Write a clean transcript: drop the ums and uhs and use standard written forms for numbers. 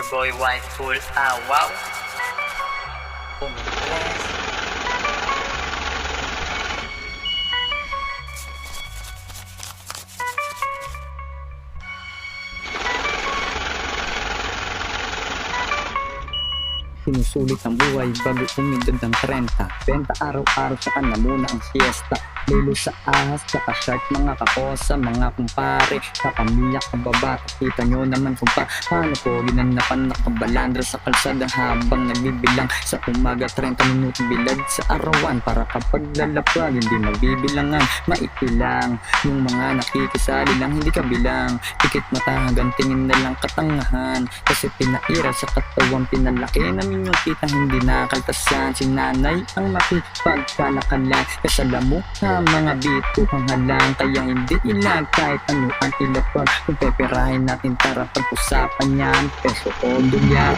Your boy White Full, wow. Sinusulit ang buhay bago umindod ng 30. Benta araw-araw sa na muna ang siesta. Lilo sa ahas, tsaka shark, mga kakosa, mga kumpare. Sa pamilya kababata, kita nyo naman kung paano ko ginanapan nakabalandra sa kalsada habang nagbibilang. Sa umaga 30 minuto bilad sa arawan, para kapag lalapag hindi magbibilangan. Maikilang yung mga nakikisali lang, hindi kabilang. Pikit mata hanggang tingin na lang katangahan, kasi pinaira sa katawang pinalaki namin yung kita hindi nakaltasan. Si nanay ang makipagkalakalan, kasalamuha mga bituhang halang, kaya hindi ilang kahit ano ang ilapag. Kung peperahin natin tara pag-usapan yan, peso o dolyar.